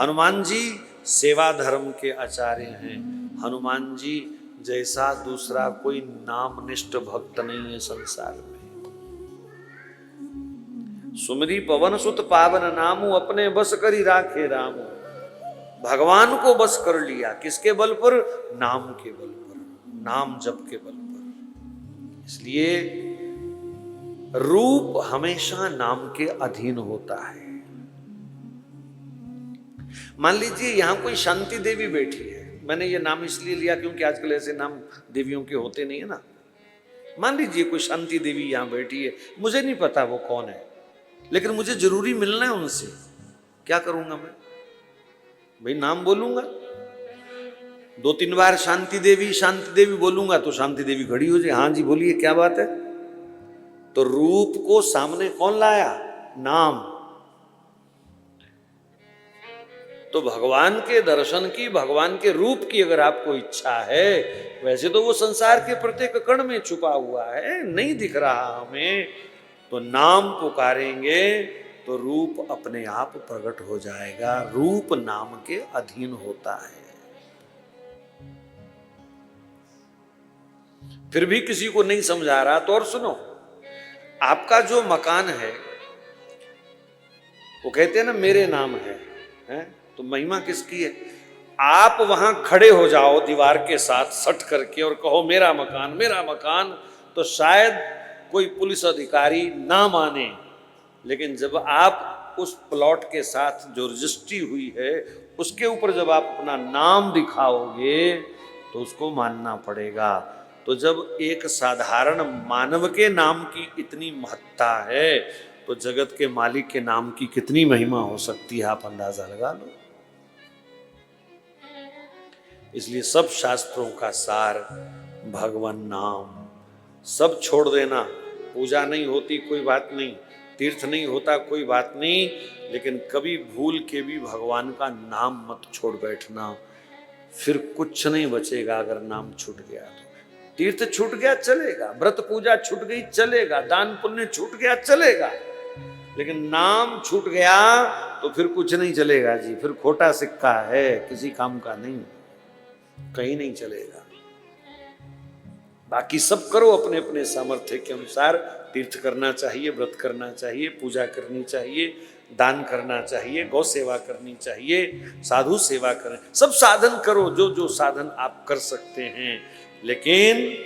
हनुमान जी सेवा धर्म के आचार्य हैं। हनुमान जी जैसा दूसरा कोई नामनिष्ठ भक्त नहीं है संसार में। सुमरी पवन सुत पावन नामु, अपने बस करी राखे रामु। भगवान को बस कर लिया, किसके बल पर? नाम के बल पर, नाम जप के बल पर। इसलिए रूप हमेशा नाम के अधीन होता है। मान लीजिए यहां कोई शांति देवी बैठी है, मैंने ये नाम इसलिए लिया क्योंकि आजकल ऐसे नाम देवियों के होते नहीं है ना। मान लीजिए कोई शांति देवी यहां बैठी है, मुझे नहीं पता वो कौन है, लेकिन मुझे जरूरी मिलना है उनसे। क्या करूंगा मैं? भाई नाम बोलूंगा, 2-3 बार शांति देवी बोलूंगा तो शांति देवी खड़ी हो जाए, हाँ जी बोलिए क्या बात है। तो रूप को सामने कौन लाया? नाम। तो भगवान के दर्शन की, भगवान के रूप की अगर आपको इच्छा है, वैसे तो वो संसार के प्रत्येक कण में छुपा हुआ है, नहीं दिख रहा हमें, तो नाम पुकारेंगे तो रूप अपने आप प्रकट हो जाएगा। रूप नाम के अधीन होता है। फिर भी किसी को नहीं समझा रहा तो और सुनो, आपका जो मकान है वो कहते हैं ना मेरे नाम है? तो महिमा किसकी है? आप वहां खड़े हो जाओ दीवार के साथ सट करके और कहो मेरा मकान मेरा मकान, तो शायद कोई पुलिस अधिकारी ना माने, लेकिन जब आप उस प्लॉट के साथ जो रजिस्ट्री हुई है उसके ऊपर जब आप अपना नाम दिखाओगे तो उसको मानना पड़ेगा। तो जब एक साधारण मानव के नाम की इतनी महत्ता है तो जगत के मालिक के नाम की कितनी महिमा हो सकती है, आप अंदाजा लगा लो। इसलिए सब शास्त्रों का सार भगवान नाम। सब छोड़ देना, पूजा नहीं होती कोई बात नहीं, तीर्थ नहीं होता कोई बात नहीं, लेकिन कभी भूल के भी भगवान का नाम मत छोड़ बैठना, फिर कुछ नहीं बचेगा। अगर नाम छूट गया तो तीर्थ छूट गया चलेगा, व्रत पूजा छूट गई चलेगा, दान पुण्य छूट गया चलेगा, लेकिन नाम छूट गया तो फिर कुछ नहीं चलेगा जी। फिर खोटा सिक्का है, किसी काम का नहीं, कहीं नहीं चलेगा। बाकी सब करो अपने अपने सामर्थ्य के अनुसार। तीर्थ करना चाहिए, व्रत करना चाहिए, पूजा करनी चाहिए, दान करना चाहिए, गौ सेवा करनी चाहिए, साधु सेवा करें, सब साधन करो जो जो साधन आप कर सकते हैं, लेकिन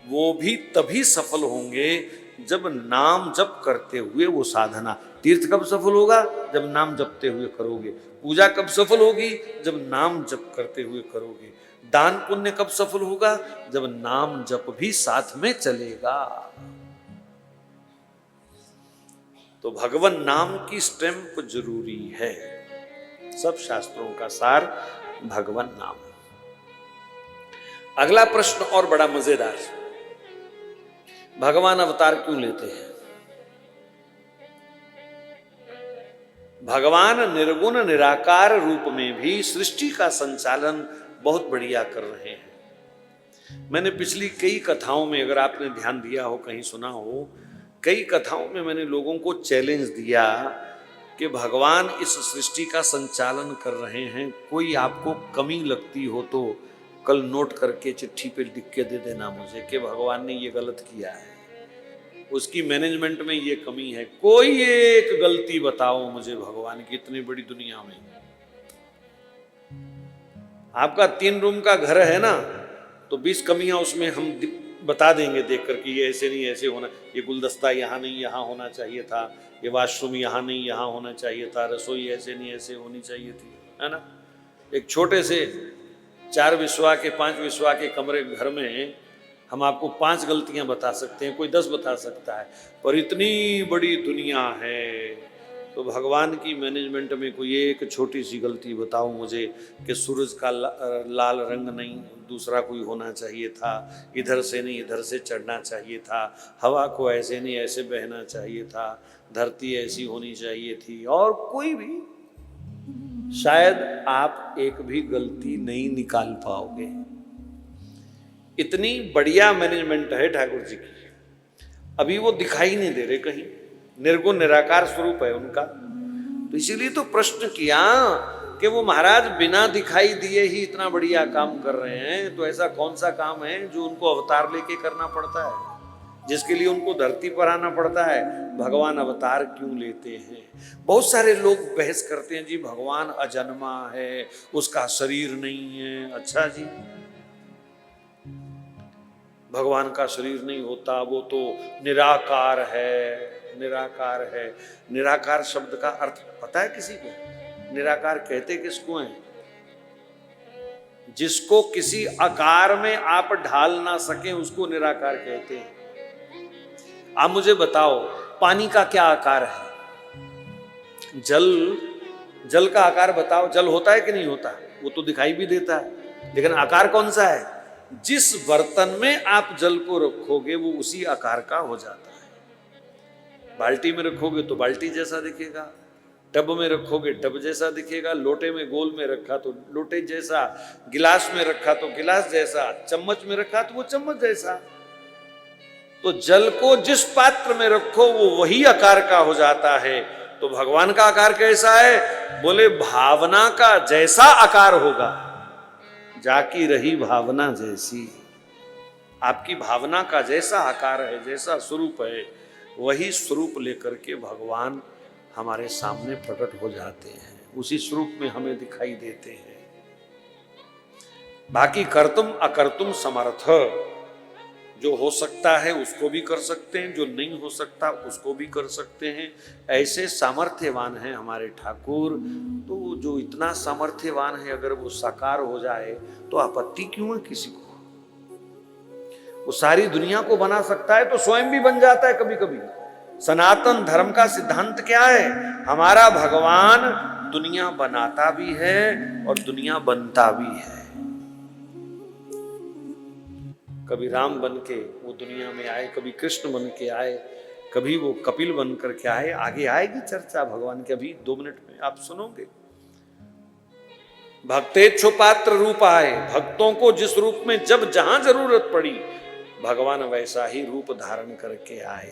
वो भी तभी सफल होंगे जब नाम जप करते हुए वो साधना। तीर्थ कब सफल होगा? जब नाम जपते हुए करोगे। पूजा कब सफल होगी? जब नाम जप करते हुए करोगे। दान पुण्य कब सफल होगा? जब नाम जप भी साथ में चलेगा। तो भगवान नाम की स्टैंप जरूरी है। सब शास्त्रों का सार भगवान नाम। अगला प्रश्न और बड़ा मजेदार, भगवान अवतार क्यों लेते हैं? भगवान निर्गुण निराकार रूप में भी सृष्टि का संचालन बहुत बढ़िया कर रहे हैं। मैंने पिछली कई कथाओं में, अगर आपने ध्यान दिया हो, कहीं सुना हो, कई कथाओं में मैंने लोगों को चैलेंज दिया कि भगवान इस सृष्टि का संचालन कर रहे हैं, कोई आपको कमी लगती हो तो कल नोट करके चिट्ठी पे लिख के दे देना मुझे कि भगवान ने ये गलत किया है, उसकी मैनेजमेंट में ये कमी है। कोई एक गलती बताओ मुझे भगवान की इतनी बड़ी दुनिया में। आपका 3 रूम का घर है ना, तो 20 कमियां उसमें हम बता देंगे देख कर कि ये ऐसे नहीं ऐसे होना, ये गुलदस्ता यहाँ नहीं यहाँ होना चाहिए था, ये वॉशरूम यहाँ नहीं यहाँ होना चाहिए था, रसोई ऐसे नहीं ऐसे होनी चाहिए थी, है ना। एक छोटे से 4 विश्वा के 5 विश्वा के कमरे घर में हम आपको 5 गलतियां बता सकते हैं, कोई 10 बता सकता है, पर इतनी बड़ी दुनिया है तो भगवान की मैनेजमेंट में कोई एक छोटी सी गलती बताओ मुझे कि सूरज का लाल रंग नहीं दूसरा कोई होना चाहिए था, इधर से नहीं इधर से चढ़ना चाहिए था, हवा को ऐसे नहीं ऐसे बहना चाहिए था, धरती ऐसी होनी चाहिए थी, और कोई भी शायद आप एक भी गलती नहीं निकाल पाओगे। इतनी बढ़िया मैनेजमेंट है ठाकुर जी की। अभी वो दिखाई नहीं दे रहे कहीं, निर्गुण निराकार स्वरूप है उनका। तो इसीलिए तो प्रश्न किया कि वो महाराज बिना दिखाई दिए ही इतना बढ़िया काम कर रहे हैं, तो ऐसा कौन सा काम है जो उनको अवतार लेके करना पड़ता है, जिसके लिए उनको धरती पर आना पड़ता है? भगवान अवतार क्यों लेते हैं? बहुत सारे लोग बहस करते हैं जी भगवान अजन्मा है, उसका शरीर नहीं है। अच्छा जी, भगवान का शरीर नहीं होता, वो तो निराकार है। निराकार है, निराकार शब्द का अर्थ पता है किसी को? निराकार कहते किसको हैं? जिसको किसी आकार में आप ढाल ना सके उसको निराकार कहते हैं। आप मुझे बताओ, पानी का क्या आकार है? जल का आकार बताओ। जल होता है कि नहीं होता? वो तो दिखाई भी देता है, लेकिन आकार कौन सा है? जिस बर्तन में आप जल को रखोगे वो उसी आकार का हो जाता है। बाल्टी में रखोगे तो बाल्टी जैसा दिखेगा, टब में रखोगे टब जैसा दिखेगा, लोटे में गोल में रखा तो लोटे जैसा, गिलास में रखा तो गिलास जैसा, चम्मच में रखा तो वो चम्मच जैसा। तो जल को जिस पात्र में रखो वो वही आकार का हो जाता है। तो भगवान का आकार कैसा है? बोले भावना का जैसा आकार होगा, जाकी रही भावना जैसी। आपकी भावना का जैसा आकार है, जैसा स्वरूप है, वही स्वरूप लेकर के भगवान हमारे सामने प्रकट हो जाते हैं, उसी स्वरूप में हमें दिखाई देते हैं। बाकी कर्तुम अकर्तुम समर्थ, जो हो सकता है उसको भी कर सकते हैं, जो नहीं हो सकता उसको भी कर सकते हैं। ऐसे सामर्थ्यवान हैं हमारे ठाकुर। तो जो इतना सामर्थ्यवान है, अगर वो साकार हो जाए तो आपत्ति क्यों है किसी को? वो सारी दुनिया को बना सकता है तो स्वयं भी बन जाता है कभी कभी। सनातन धर्म का सिद्धांत क्या है? हमारा भगवान दुनिया बनाता भी है और दुनिया बनता भी है। कभी राम बन के वो दुनिया में आए, कभी कृष्ण बन के आए, कभी वो कपिल बन करके आए। आगे आएगी चर्चा भगवान की, अभी 2 मिनट में आप सुनोगे। भक्तेच्छो पात्र रूप आए, भक्तों को जिस रूप में जब जहां जरूरत पड़ी भगवान वैसा ही रूप धारण करके आए।